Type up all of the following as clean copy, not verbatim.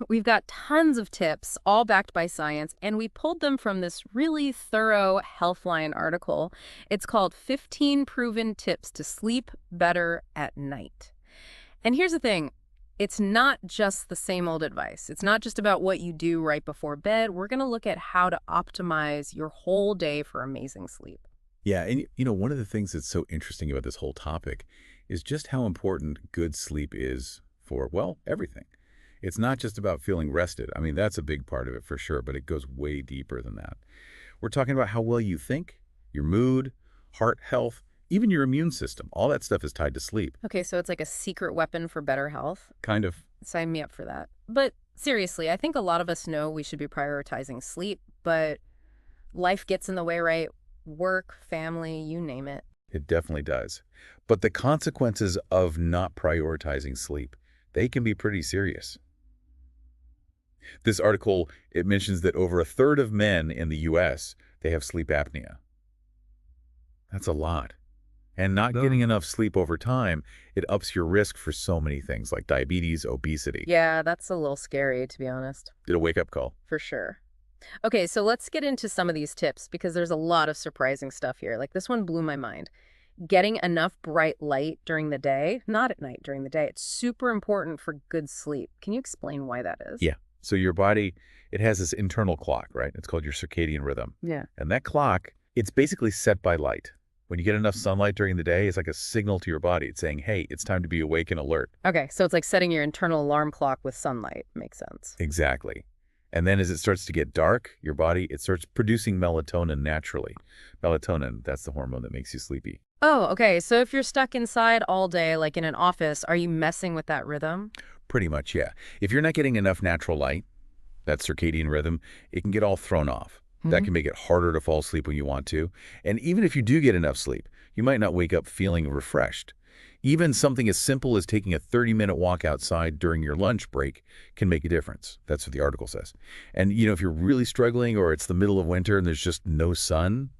We've got tons of tips, all backed by science, and we pulled them from this really thorough Healthline article. It's called 15 Proven Tips to Sleep Better at Night. And here's the thing. It's not just the same old advice. It's not just about what you do right before bed. We're going to look at how to optimize your whole day for amazing sleep. Yeah, and one of the things that's so interesting about this whole topic is just how important good sleep is for, well, everything. It's not just about feeling rested. I mean, that's a big part of it for sure, but it goes way deeper than that. We're talking about how well you think, your mood, heart health, even your immune system. All that stuff is tied to sleep. Okay, so it's like a secret weapon for better health. Kind of. Sign me up for that. But seriously, I think a lot of us know we should be prioritizing sleep, but life gets in the way, right? Work, family, you name it. It definitely does. But the consequences of not prioritizing sleep, they can be pretty serious. This article, it mentions that over a third of men in the U.S., they have sleep apnea. That's a lot. And not getting enough sleep over time, it ups your risk for so many things like diabetes, obesity. Yeah, that's a little scary, to be honest. Did a wake-up call. For sure. Okay, so let's get into some of these tips because there's a lot of surprising stuff here. Like this one blew my mind. Getting enough bright light during the day, not at night, during the day. It's super important for good sleep. Can you explain why that is? Yeah. So your body, it has this internal clock, right? It's called your circadian rhythm. Yeah. And that clock, it's basically set by light. When you get enough sunlight during the day, it's like a signal to your body. It's saying, hey, it's time to be awake and alert. Okay, so it's like setting your internal alarm clock with sunlight. Makes sense. Exactly. And then as it starts to get dark, your body, it starts producing melatonin naturally. Melatonin, that's the hormone that makes you sleepy. Oh, okay. So if you're stuck inside all day, like in an office, are you messing with that rhythm? Pretty much, yeah. If you're not getting enough natural light, that circadian rhythm, it can get all thrown off. That can make it harder to fall asleep when you want to. And even if you do get enough sleep, you might not wake up feeling refreshed. Even something as simple as taking a 30-minute walk outside during your lunch break can make a difference. That's what the article says. And, if you're really struggling or it's the middle of winter and there's just no sun,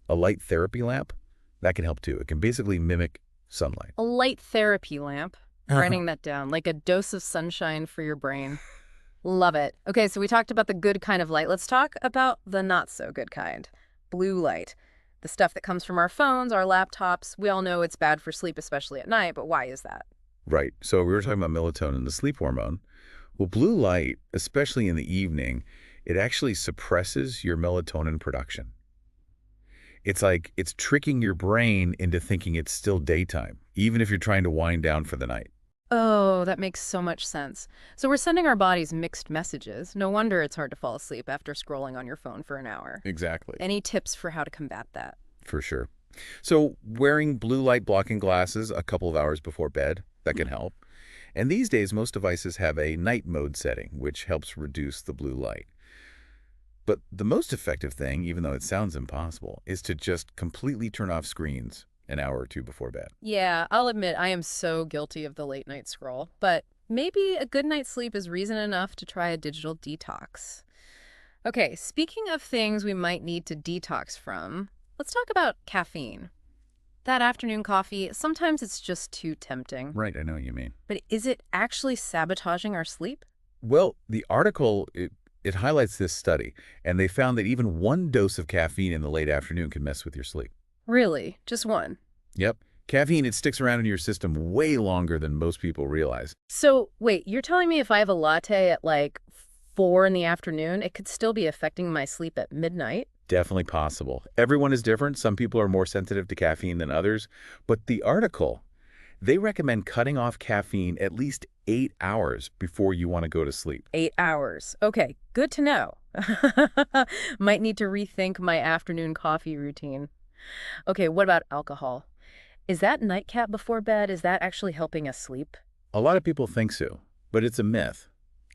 a light therapy lamp, that can help too. It can basically mimic sunlight. A light therapy lamp. Writing that down, like a dose of sunshine for your brain. Love it. Okay, so we talked about the good kind of light. Let's talk about the not so good kind. Blue light. The stuff that comes from our phones, our laptops. We all know it's bad for sleep, especially at night, but why is that? Right. So we were talking about melatonin, the sleep hormone. Well, blue light, especially in the evening, it actually suppresses your melatonin production. It's like it's tricking your brain into thinking it's still daytime, even if you're trying to wind down for the night. Oh, that makes so much sense. So we're sending our bodies mixed messages. No wonder it's hard to fall asleep after scrolling on your phone for an hour. Exactly. Any tips for how to combat that? For sure. So wearing blue light blocking glasses a couple of hours before bed, that can help. And these days, most devices have a night mode setting, which helps reduce the blue light. But the most effective thing, even though it sounds impossible, is to just completely turn off screens an hour or two before bed. Yeah, I'll admit I am so guilty of the late night scroll, but maybe a good night's sleep is reason enough to try a digital detox. Okay, speaking of things we might need to detox from, let's talk about caffeine. That afternoon coffee, sometimes it's just too tempting. Right, I know what you mean. But is it actually sabotaging our sleep? Well, the article, it highlights this study, and they found that even one dose of caffeine in the late afternoon can mess with your sleep. Really? Just one? Yep. Caffeine, it sticks around in your system way longer than most people realize. So, wait, you're telling me if I have a latte at like 4 in the afternoon, it could still be affecting my sleep at midnight? Definitely possible. Everyone is different. Some people are more sensitive to caffeine than others. But the article, they recommend cutting off caffeine at least 8 hours before you want to go to sleep. 8 hours. Okay, good to know. Might need to rethink my afternoon coffee routine. Okay, what about alcohol? Is that nightcap before bed, is that actually helping us sleep? A lot of people think so, but it's a myth.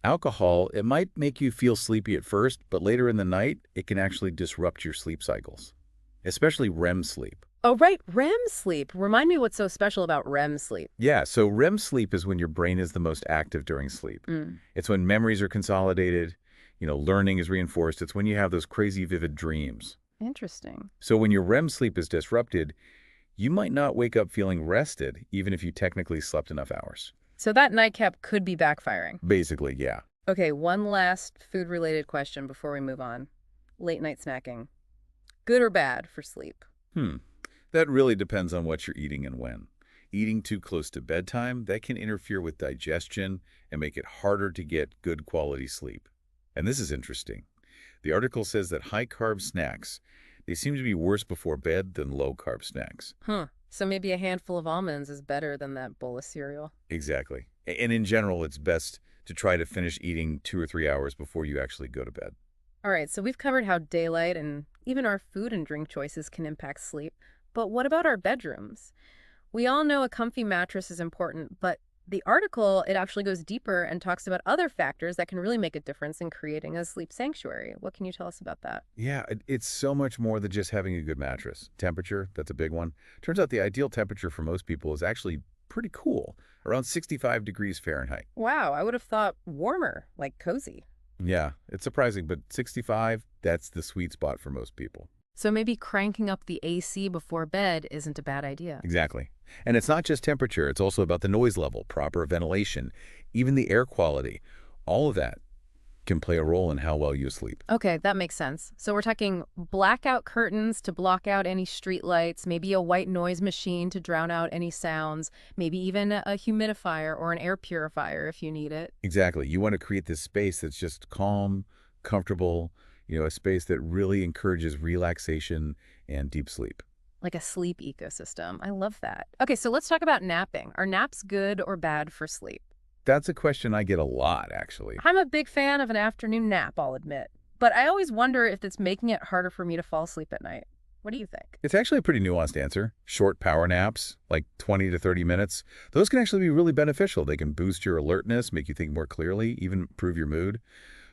Alcohol, it might make you feel sleepy at first, but later in the night, it can actually disrupt your sleep cycles, especially REM sleep. Oh, right, REM sleep. Remind me what's so special about REM sleep. Yeah, so REM sleep is when your brain is the most active during sleep. It's when memories are consolidated, learning is reinforced. It's when you have those crazy vivid dreams. Interesting. So when your REM sleep is disrupted, you might not wake up feeling rested, even if you technically slept enough hours. So that nightcap could be backfiring. Basically, yeah. Okay, one last food-related question before we move on. Late night snacking. Good or bad for sleep? Hmm. That really depends on what you're eating and when. Eating too close to bedtime, that can interfere with digestion and make it harder to get good quality sleep. And this is interesting. The article says that high-carb snacks, they seem to be worse before bed than low-carb snacks. Huh. So maybe a handful of almonds is better than that bowl of cereal. Exactly. And in general, it's best to try to finish eating 2 or 3 hours before you actually go to bed. All right, so we've covered how daylight and even our food and drink choices can impact sleep. But what about our bedrooms? We all know a comfy mattress is important, but the article, it actually goes deeper and talks about other factors that can really make a difference in creating a sleep sanctuary. What can you tell us about that? Yeah, it's so much more than just having a good mattress. Temperature, that's a big one. Turns out the ideal temperature for most people is actually pretty cool, around 65 degrees Fahrenheit. Wow, I would have thought warmer, like cozy. Yeah, it's surprising, but 65, that's the sweet spot for most people. So maybe cranking up the AC before bed isn't a bad idea. Exactly. And it's not just temperature, it's also about the noise level, proper ventilation, even the air quality. All of that can play a role in how well you sleep. Okay, that makes sense. So we're talking blackout curtains to block out any street lights, maybe a white noise machine to drown out any sounds, maybe even a humidifier or an air purifier if you need it. Exactly. You want to create this space that's just calm, comfortable, a space that really encourages relaxation and deep sleep. Like a sleep ecosystem. I love that. Okay, so let's talk about napping. Are naps good or bad for sleep? That's a question I get a lot, actually. I'm a big fan of an afternoon nap, I'll admit. But I always wonder if it's making it harder for me to fall asleep at night. What do you think? It's actually a pretty nuanced answer. Short power naps, like 20 to 30 minutes, those can actually be really beneficial. They can boost your alertness, make you think more clearly, even improve your mood.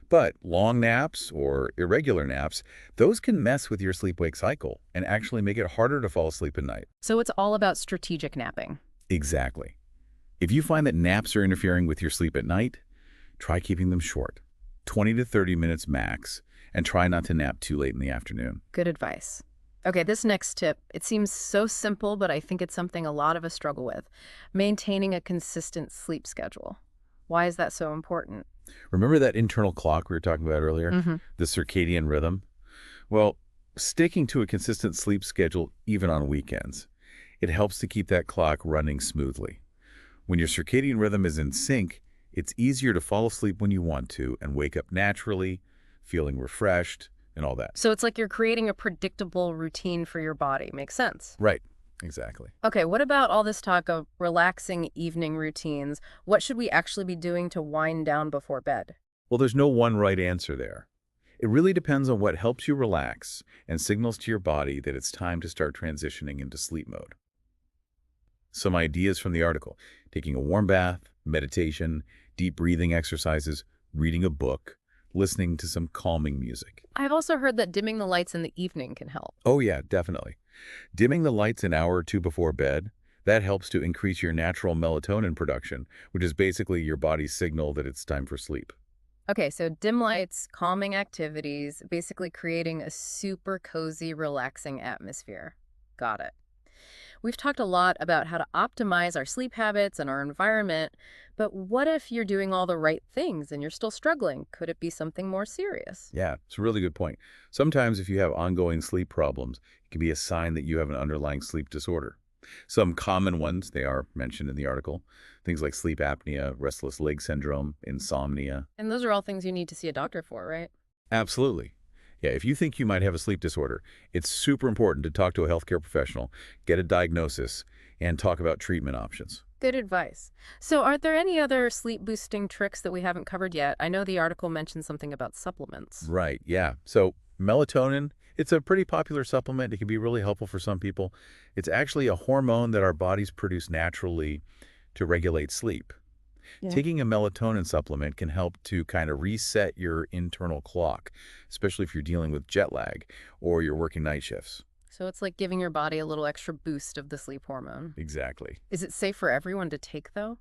But long naps or irregular naps, those can mess with your sleep-wake cycle and actually make it harder to fall asleep at night. So it's all about strategic napping. Exactly. If you find that naps are interfering with your sleep at night, try keeping them short, 20 to 30 minutes max, and try not to nap too late in the afternoon. Good advice. Okay, this next tip, it seems so simple, but I think it's something a lot of us struggle with. Maintaining a consistent sleep schedule. Why is that so important? Remember that internal clock we were talking about earlier? Mm-hmm. The circadian rhythm? Well, sticking to a consistent sleep schedule, even on weekends, it helps to keep that clock running smoothly. When your circadian rhythm is in sync, it's easier to fall asleep when you want to and wake up naturally, feeling refreshed, and all that. So it's like you're creating a predictable routine for your body. Makes sense. Right, exactly. Okay, what about all this talk of relaxing evening routines? What should we actually be doing to wind down before bed? Well, there's no one right answer there. It really depends on what helps you relax and signals to your body that it's time to start transitioning into sleep mode. Some ideas from the article: taking a warm bath, meditation, deep breathing exercises, reading a book, listening to some calming music. I've also heard that dimming the lights in the evening can help. Oh yeah, definitely. Dimming the lights an hour or two before bed, that helps to increase your natural melatonin production, which is basically your body's signal that it's time for sleep. Okay, so dim lights, calming activities, basically creating a super cozy, relaxing atmosphere. Got it. We've talked a lot about how to optimize our sleep habits and our environment, but what if you're doing all the right things and you're still struggling? Could it be something more serious? Yeah, it's a really good point. Sometimes if you have ongoing sleep problems, it can be a sign that you have an underlying sleep disorder. Some common ones, they are mentioned in the article, things like sleep apnea, restless leg syndrome, insomnia. And those are all things you need to see a doctor for, right? Absolutely. Yeah, if you think you might have a sleep disorder, it's super important to talk to a healthcare professional, get a diagnosis, and talk about treatment options. Good advice. So are there any other sleep boosting tricks that we haven't covered yet? I know the article mentioned something about supplements. Right, yeah. So melatonin, it's a pretty popular supplement. It can be really helpful for some people. It's actually a hormone that our bodies produce naturally to regulate sleep. Yeah. Taking a melatonin supplement can help to kind of reset your internal clock, especially if you're dealing with jet lag or you're working night shifts. So it's like giving your body a little extra boost of the sleep hormone. Exactly. Is it safe for everyone to take, though?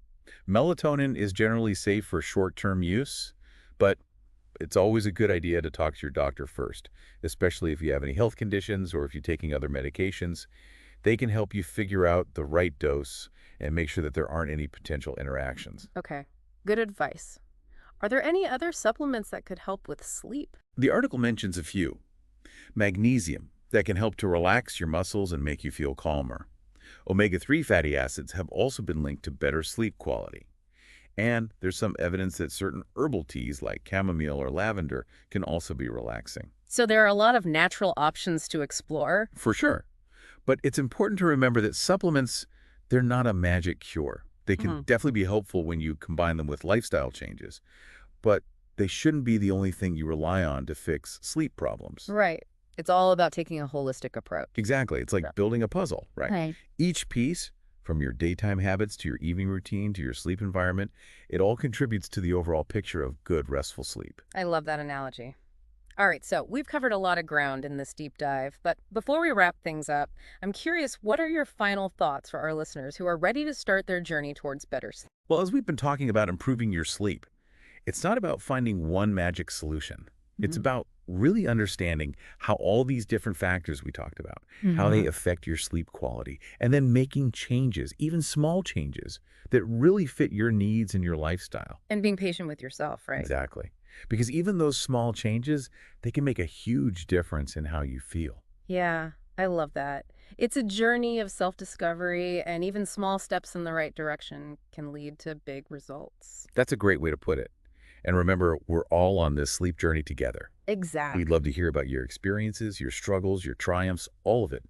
Melatonin is generally safe for short-term use, but it's always a good idea to talk to your doctor first, especially if you have any health conditions or if you're taking other medications. They can help you figure out the right dose and make sure that there aren't any potential interactions. Okay, good advice. Are there any other supplements that could help with sleep? The article mentions a few. Magnesium, that can help to relax your muscles and make you feel calmer. Omega-3 fatty acids have also been linked to better sleep quality. And there's some evidence that certain herbal teas like chamomile or lavender can also be relaxing. So there are a lot of natural options to explore. For sure. But it's important to remember that supplements, they're not a magic cure. They can definitely be helpful when you combine them with lifestyle changes, but they shouldn't be the only thing you rely on to fix sleep problems. Right. It's all about taking a holistic approach. Exactly. It's like building a puzzle, right? Right. Each piece, from your daytime habits to your evening routine to your sleep environment, it all contributes to the overall picture of good, restful sleep. I love that analogy. All right, so we've covered a lot of ground in this deep dive, but before we wrap things up, I'm curious, what are your final thoughts for our listeners who are ready to start their journey towards better sleep? Well, as we've been talking about improving your sleep, it's not about finding one magic solution. It's about really understanding how all these different factors we talked about, how they affect your sleep quality, and then making changes, even small changes, that really fit your needs and your lifestyle. And being patient with yourself, right? Exactly. Because even those small changes, they can make a huge difference in how you feel. Yeah, I love that. It's a journey of self-discovery, and even small steps in the right direction can lead to big results. That's a great way to put it. And remember, we're all on this sleep journey together. Exactly. We'd love to hear about your experiences, your struggles, your triumphs, all of it.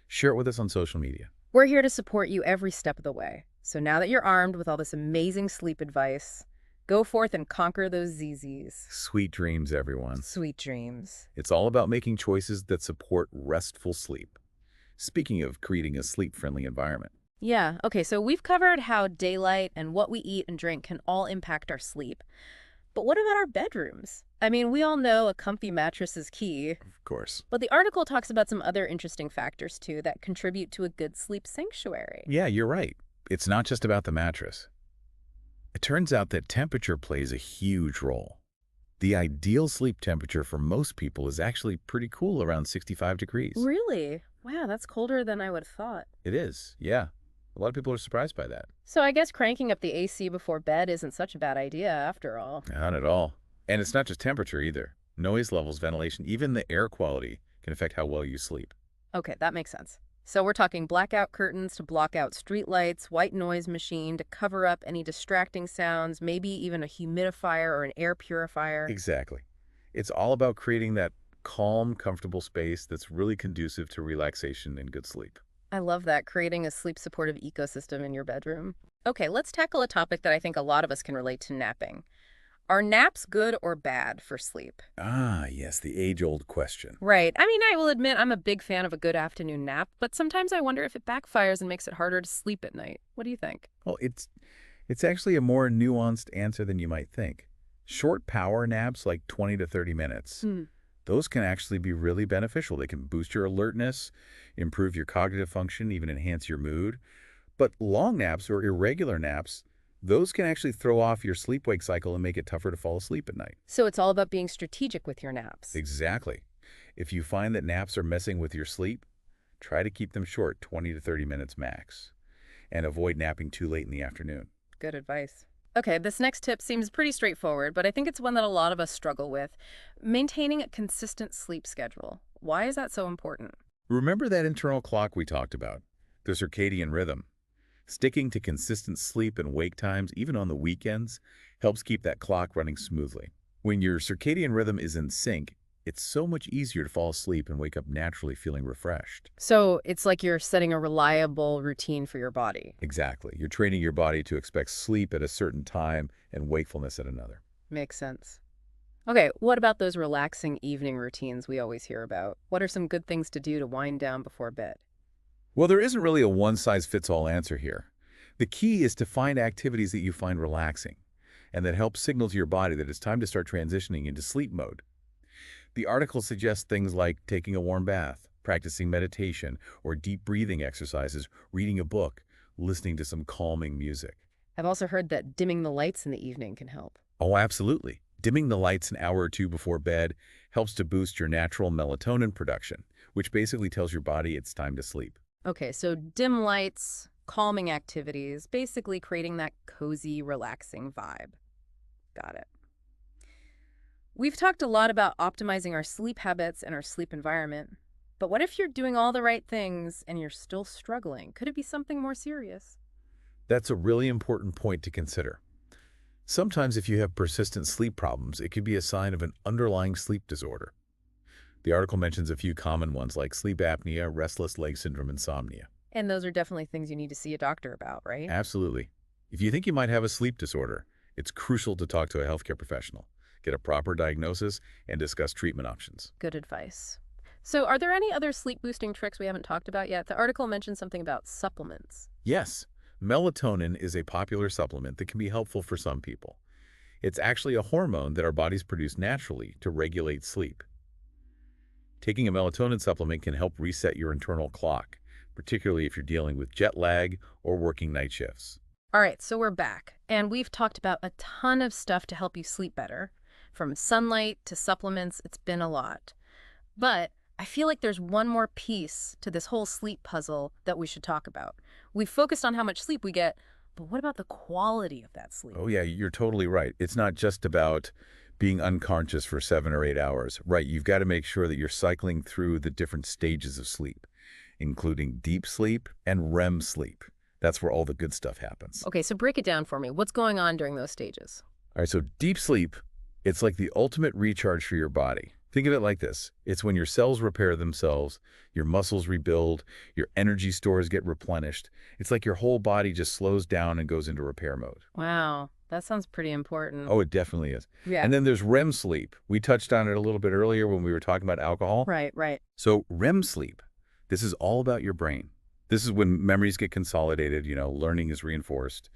Share it with us on social media. We're here to support you every step of the way. So now that you're armed with all this amazing sleep advice, go forth and conquer those ZZs. Sweet dreams, everyone. Sweet dreams. It's all about making choices that support restful sleep. Speaking of creating a sleep-friendly environment. Yeah, okay, so we've covered how daylight and what we eat and drink can all impact our sleep. But what about our bedrooms? I mean, we all know a comfy mattress is key, Of course. but the article talks about some other interesting factors too that contribute to a good sleep sanctuary. Yeah, you're right. It's not just about the mattress. It turns out that temperature plays a huge role. The ideal sleep temperature for most people is actually pretty cool, around 65 degrees. Really? Wow, that's colder than I would have thought. It is, yeah. A lot of people are surprised by that. So I guess cranking up the AC before bed isn't such a bad idea after all. Not at all. And it's not just temperature either. Noise levels, ventilation, even the air quality can affect how well you sleep. Okay, that makes sense. So we're talking blackout curtains to block out street lights, white noise machine to cover up any distracting sounds, maybe even a humidifier or an air purifier. Exactly. It's all about creating that calm, comfortable space that's really conducive to relaxation and good sleep. I love that, creating a sleep-supportive ecosystem in your bedroom. Okay, let's tackle a topic that I think a lot of us can relate to: napping. Are naps good or bad for sleep? Ah, yes, the age-old question. Right. I mean, I will admit I'm a big fan of a good afternoon nap, but sometimes I wonder if it backfires and makes it harder to sleep at night. What do you think? Well, it's actually a more nuanced answer than you might think. Short power naps, like 20 to 30 minutes, those can actually be really beneficial. They can boost your alertness, improve your cognitive function, even enhance your mood. But long naps or irregular naps, those can actually throw off your sleep-wake cycle and make it tougher to fall asleep at night. So it's all about being strategic with your naps. Exactly. If you find that naps are messing with your sleep, try to keep them short, 20 to 30 minutes max, and avoid napping too late in the afternoon. Good advice. Okay, this next tip seems pretty straightforward, but I think it's one that a lot of us struggle with. Maintaining a consistent sleep schedule. Why is that so important? Remember that internal clock we talked about, the circadian rhythm? Sticking to consistent sleep and wake times, even on the weekends, helps keep that clock running smoothly. When your circadian rhythm is in sync, it's so much easier to fall asleep and wake up naturally feeling refreshed. So it's like you're setting a reliable routine for your body. Exactly. You're training your body to expect sleep at a certain time and wakefulness at another. Makes sense. Okay, what about those relaxing evening routines we always hear about? What are some good things to do to wind down before bed? Well, there isn't really a one-size-fits-all answer here. The key is to find activities that you find relaxing and that help signal to your body that it's time to start transitioning into sleep mode. The article suggests things like taking a warm bath, practicing meditation or deep breathing exercises, reading a book, listening to some calming music. I've also heard that dimming the lights in the evening can help. Oh, absolutely. Dimming the lights an hour or two before bed helps to boost your natural melatonin production, which basically tells your body it's time to sleep. Okay, so dim lights, calming activities, basically creating that cozy, relaxing vibe. Got it. We've talked a lot about optimizing our sleep habits and our sleep environment. But what if you're doing all the right things and you're still struggling? Could it be something more serious? That's a really important point to consider. Sometimes if you have persistent sleep problems, it could be a sign of an underlying sleep disorder. The article mentions a few common ones like sleep apnea, restless leg syndrome, insomnia. And those are definitely things you need to see a doctor about, right? Absolutely. If you think you might have a sleep disorder, it's crucial to talk to a healthcare professional, get a proper diagnosis, and discuss treatment options. Good advice. So, are there any other sleep boosting tricks we haven't talked about yet? The article mentioned something about supplements. Yes, melatonin is a popular supplement that can be helpful for some people. It's actually a hormone that our bodies produce naturally to regulate sleep. Taking a melatonin supplement can help reset your internal clock, particularly if you're dealing with jet lag or working night shifts. All right, so we're back, and we've talked about a ton of stuff to help you sleep better. From sunlight to supplements, it's been a lot. But I feel like there's one more piece to this whole sleep puzzle that we should talk about. We've focused on how much sleep we get, but what about the quality of that sleep? Oh yeah, you're totally right. It's not just about being unconscious for 7 or 8 hours. Right, you've got to make sure that you're cycling through the different stages of sleep, including deep sleep and REM sleep. That's where all the good stuff happens. Okay, so break it down for me. What's going on during those stages? All right, so deep sleep, it's like the ultimate recharge for your body. Think of it like this. It's when your cells repair themselves, your muscles rebuild, your energy stores get replenished. It's like your whole body just slows down and goes into repair mode. Wow, that sounds pretty important. Oh, it definitely is. Yeah. And then there's REM sleep. We touched on it a little bit earlier when we were talking about alcohol. Right, right. So REM sleep, this is all about your brain. This is when memories get consolidated, learning is reinforced,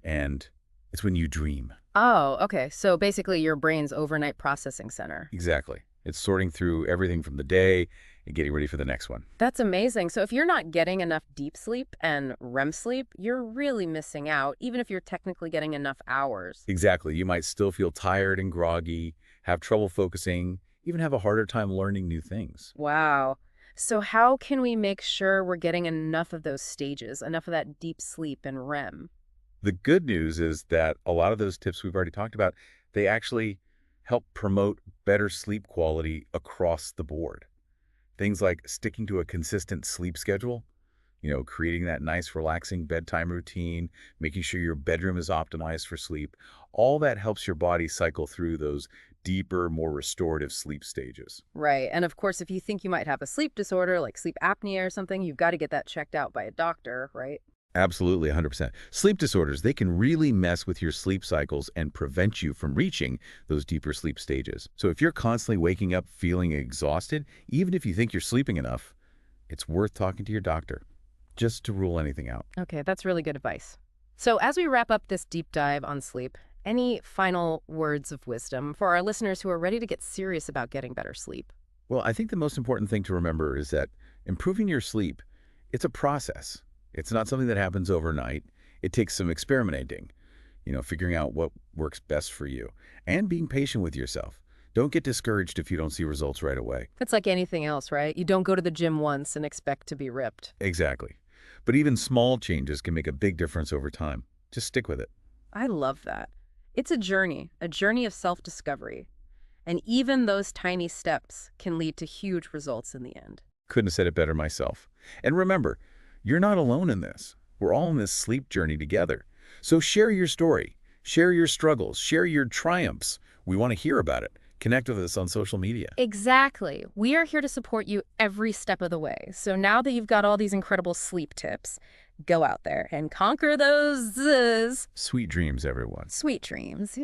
and it's when you dream. Oh, okay. So basically your brain's overnight processing center. Exactly. It's sorting through everything from the day and getting ready for the next one. That's amazing. So if you're not getting enough deep sleep and REM sleep, you're really missing out, even if you're technically getting enough hours. Exactly. You might still feel tired and groggy, have trouble focusing, even have a harder time learning new things. Wow. So how can we make sure we're getting enough of those stages, enough of that deep sleep and REM? The good news is that a lot of those tips we've already talked about, they actually help promote better sleep quality across the board. Things like sticking to a consistent sleep schedule, creating that nice relaxing bedtime routine, making sure your bedroom is optimized for sleep. All that helps your body cycle through those deeper, more restorative sleep stages. Right. And of course, if you think you might have a sleep disorder like sleep apnea or something, you've got to get that checked out by a doctor, right? Absolutely, 100%. Sleep disorders, they can really mess with your sleep cycles and prevent you from reaching those deeper sleep stages. So if you're constantly waking up feeling exhausted, even if you think you're sleeping enough, it's worth talking to your doctor just to rule anything out. Okay, that's really good advice. So as we wrap up this deep dive on sleep, any final words of wisdom for our listeners who are ready to get serious about getting better sleep? Well, I think the most important thing to remember is that improving your sleep, it's a process. It's not something that happens overnight. It takes some experimenting, figuring out what works best for you and being patient with yourself. Don't get discouraged if you don't see results right away. It's like anything else, right? You don't go to the gym once and expect to be ripped. Exactly. But even small changes can make a big difference over time. Just stick with it. I love that. It's a journey of self-discovery. And even those tiny steps can lead to huge results in the end. Couldn't have said it better myself. And remember, you're not alone in this. We're all in this sleep journey together. So share your story, share your struggles, share your triumphs. We want to hear about it. Connect with us on social media. Exactly. We are here to support you every step of the way. So now that you've got all these incredible sleep tips, go out there and conquer those Sweet dreams, everyone. sweet dreams.